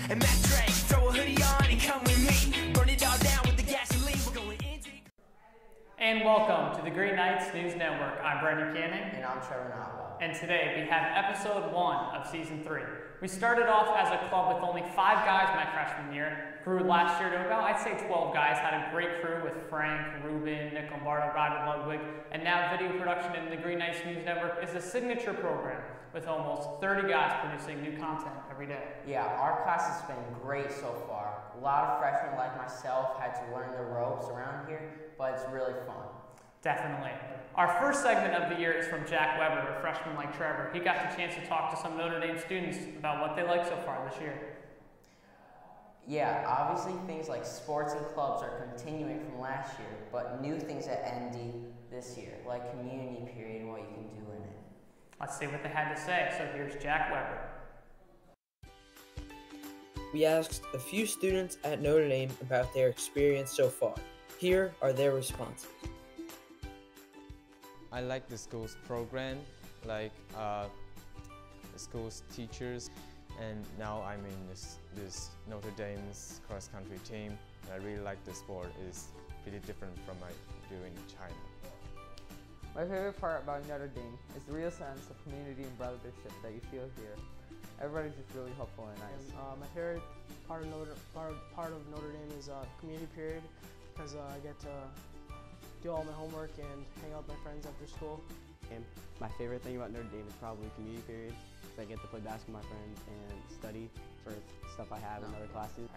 and Matt Drake. Throw a hoodie on and come with me. Burn it all down with the gasoline. We're going into. And welcome to the Great Knights News Network. I'm Brendan Canning. And I'm Trevor Notwell. And today we have episode 1 of season 3. We started off as a club with only 5 guys my freshman year. Grew last year to about, I'd say 12 guys. Had a great crew with Frank, Ruben, Nick Lombardo, Ryder Ludwig. And now video production in the Green Knights News Network is a signature program with almost 30 guys producing new content every day. Yeah, our class has been great so far. A lot of freshmen like myself had to learn the ropes around here, but it's really fun. Definitely. Our first segment of the year is from Jack Weber, a freshman like Trevor. He got the chance to talk to some Notre Dame students about what they like so far this year. Yeah, obviously things like sports and clubs are continuing from last year, but new things at ND this year, like community period and what you can do in it. Let's see what they had to say. So here's Jack Weber. We asked a few students at Notre Dame about their experience so far. Here are their responses. I like the school's program, like the school's teachers, and now I'm in this Notre Dame's cross-country team. And I really like the sport. It's pretty different from my doing in China. My favorite part about Notre Dame is the real sense of community and brothership that you feel here. Everybody's just really helpful and nice. My favorite part of Notre Dame is community period, because I get to do all my homework and hang out with my friends after school. And my favorite thing about Notre Dame is probably community period, because I get to play basketball with my friends and study for stuff I have in other classes.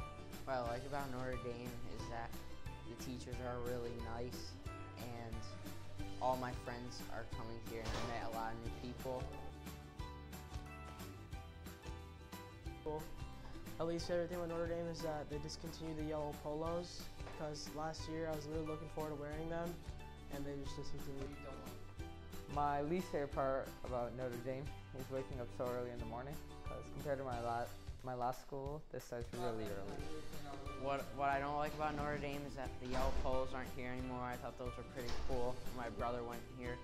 What I like about Notre Dame is that the teachers are really nice, and all my friends are coming here, and I met a lot of new people. My least favorite thing with Notre Dame is that they discontinued the yellow polos, because last year I was really looking forward to wearing them, and they just discontinued. My least favorite part about Notre Dame is waking up so early in the morning, because compared to my last school, this starts really early. What I don't like about Notre Dame is that the yellow polos aren't here anymore. I thought those were pretty cool. My brother went here.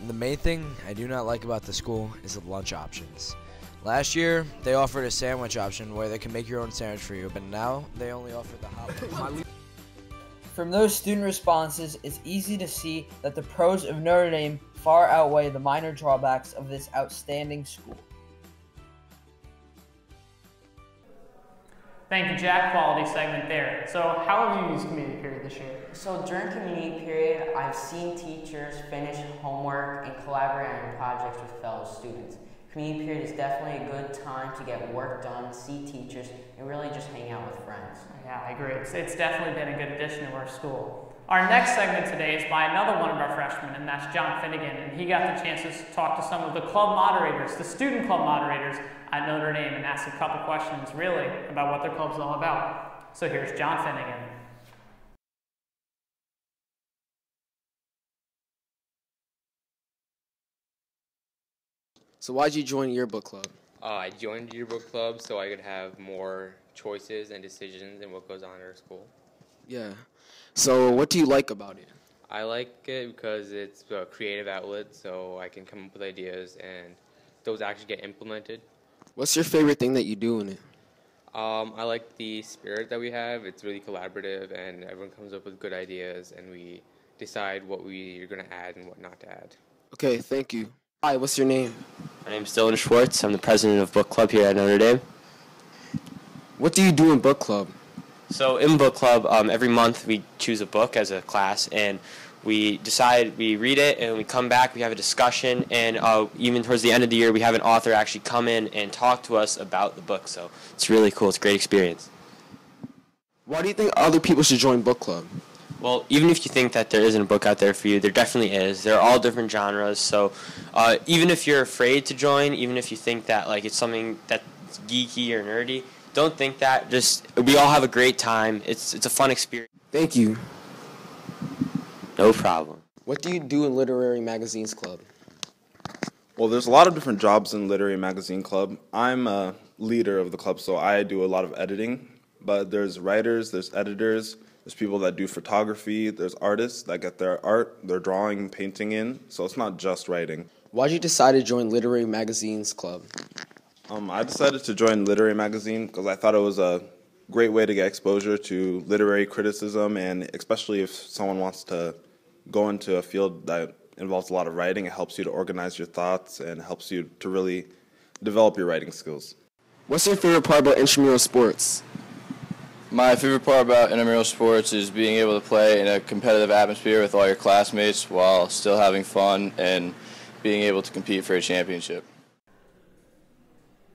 The main thing I do not like about the school is the lunch options. Last year, they offered a sandwich option where they can make your own sandwich for you, but now they only offer the hot ones. From those student responses, it's easy to see that the pros of Notre Dame far outweigh the minor drawbacks of this outstanding school. Thank you, Jack. Quality segment there. So how have you used community period this year? So during community period, I've seen teachers finish homework and collaborate on projects with fellow students. Community period is definitely a good time to get work done, see teachers, and really just hang out with friends. Yeah, I agree. It's definitely been a good addition to our school. Our next segment today is by another one of our freshmen, and that's John Finnegan. And he got the chance to talk to some of the club moderators, the student club moderators at Notre Dame, and ask a couple questions, really, about what their club's all about. So here's John Finnegan. So why'd you join Yearbook Club? I joined Yearbook Club so I could have more choices and decisions in what goes on at our school. Yeah. So what do you like about it? I like it because it's a creative outlet, so I can come up with ideas and those actually get implemented. What's your favorite thing that you do in it? I like the spirit that we have. It's really collaborative, and everyone comes up with good ideas, and we decide what we're going to add and what not to add. Okay, thank you. Hi, what's your name? My name's Dylan Schwartz. I'm the president of Book Club here at Notre Dame. What do you do in Book Club? So in Book Club, every month we choose a book as a class, and we read it, and we come back, we have a discussion, and even towards the end of the year, we have an author actually come in and talk to us about the book. So it's really cool. It's a great experience. Why do you think other people should join Book Club? Well, even if you think that there isn't a book out there for you, there definitely is. They're all different genres, so even if you're afraid to join, even if you think that like it's something that's geeky or nerdy, don't think that. Just we all have a great time. It's a fun experience. Thank you. No problem. What do you do in Literary Magazines Club? Well, there's a lot of different jobs in Literary Magazine Club. I'm a leader of the club, so I do a lot of editing. But there's writers, there's editors, there's people that do photography, there's artists that get their art, their drawing and painting in, so it's not just writing. Why'd you decide to join Literary Magazines Club? I decided to join Literary Magazine because I thought it was a great way to get exposure to literary criticism, and especially if someone wants to go into a field that involves a lot of writing, it helps you to organize your thoughts and helps you to really develop your writing skills. What's your favorite part about intramural sports? My favorite part about intramural sports is being able to play in a competitive atmosphere with all your classmates while still having fun and being able to compete for a championship.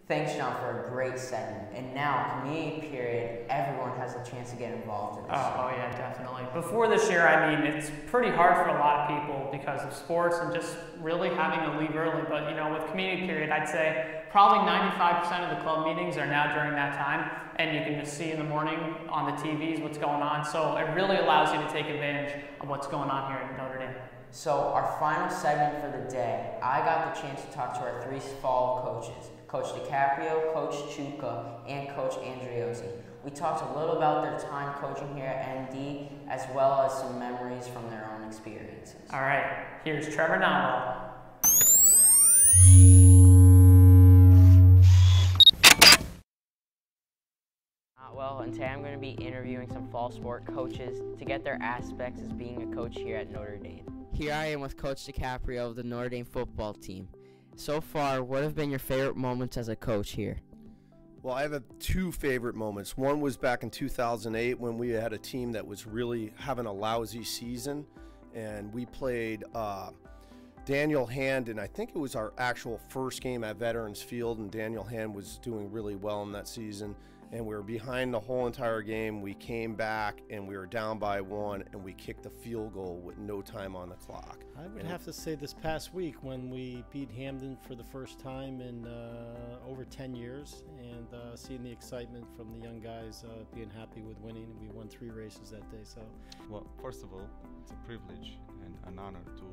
Thanks, John, for a great segment. And now, community period, everyone has a chance to get involved in this. Oh yeah, definitely. Before this year, I mean, it's pretty hard for a lot of people because of sports and just really having to leave early. But, you know, with community period, I'd say probably 95% of the club meetings are now during that time. And you can just see in the morning on the TVs what's going on. So it really allows you to take advantage of what's going on here in Notre Dame. So our final segment for the day, I got the chance to talk to our 3 fall coaches, Coach DiCaprio, Coach Chuka, and Coach Andriozzi. We talked a little about their time coaching here at ND, as well as some memories from their own experiences. All right, here's Trevor Nowell. Well, and today I'm going to be interviewing some fall sport coaches to get their aspects as being a coach here at Notre Dame. Here I am with Coach DiCaprio of the Notre Dame football team. So far, what have been your favorite moments as a coach here? Well, I have 2 favorite moments. One was back in 2008 when we had a team that was really having a lousy season, and we played Daniel Hand, and I think it was our actual first game at Veterans Field, and Daniel Hand was doing really well in that season. And we were behind the whole entire game. We came back and we were down by 1, and we kicked the field goal with no time on the clock. I would have to say this past week when we beat Hamden for the first time in over 10 years, and seeing the excitement from the young guys being happy with winning. We won 3 races that day. So, well, first of all, it's a privilege and an honor to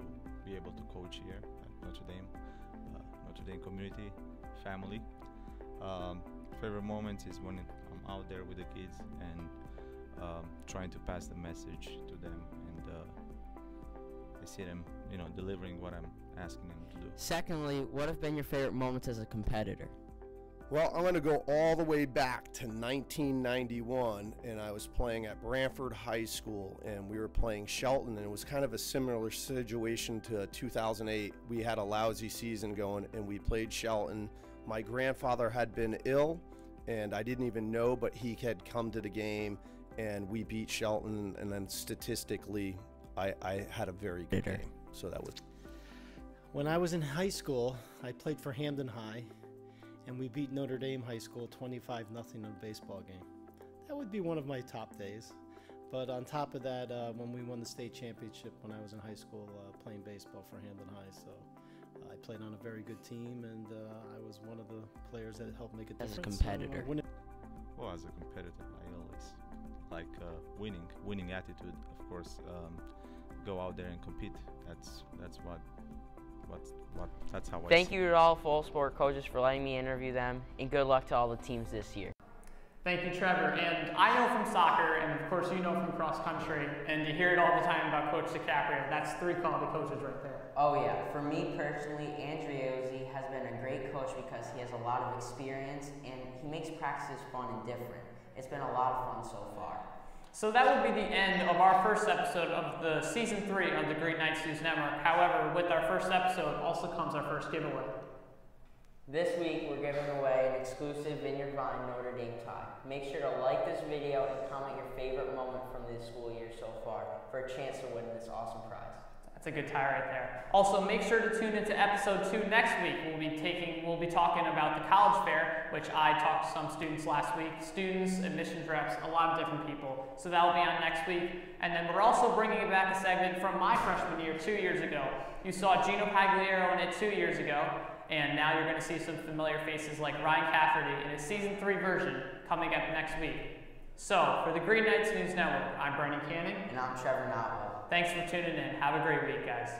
be able to coach here at Notre Dame community, family. Favorite moment is when I'm out there with the kids and trying to pass the message to them, and I see them, you know, delivering what I'm asking them to do. Secondly, what have been your favorite moments as a competitor? Well, I'm going to go all the way back to 1991, and I was playing at Brantford High School, and we were playing Shelton, and it was kind of a similar situation to 2008. We had a lousy season going, and we played Shelton. My grandfather had been ill, and I didn't even know, but he had come to the game, and we beat Shelton, and then statistically, I had a very good game. So that was. When I was in high school, I played for Hamden High, and we beat Notre Dame High School 25-0 in a baseball game. That would be one of my top days. But on top of that, when we won the state championship when I was in high school playing baseball for Hamden High, so I played on a very good team, and I was one of the players that helped make a difference. As a competitor. Well, as a competitor, I always like winning attitude. Of course, go out there and compete. That's how I. Thank you to all fall sport coaches for letting me interview them, and good luck to all the teams this year. Thank you, Trevor. And I know from soccer, and of course you know from cross country, and you hear it all the time about Coach DiCaprio. That's 3 quality coaches right there. Oh yeah, for me personally, Andriozzi has been a great coach because he has a lot of experience and he makes practices fun and different. It's been a lot of fun so far. So that would be the end of our first episode of the Season 3 of the Green Knights News Network. However, with our first episode also comes our first giveaway. This week, we're giving away an exclusive Vineyard Vine Notre Dame tie. Make sure to like this video and comment your favorite moment from this school year so far for a chance to win this awesome prize. That's a good tie right there. Also, make sure to tune into episode 2 next week. We'll be talking about the college fair, which I talked to some students last week, students, admissions reps, a lot of different people. So that'll be on next week. And then we're also bringing back a segment from my freshman year 2 years ago. You saw Gino Pagliaro in it 2 years ago. And now you're going to see some familiar faces like Ryan Cafferty in his Season 3 version coming up next week. So, for the Green Knights News Network, I'm Brandon Canning. And I'm Trevor Notwell. Thanks for tuning in. Have a great week, guys.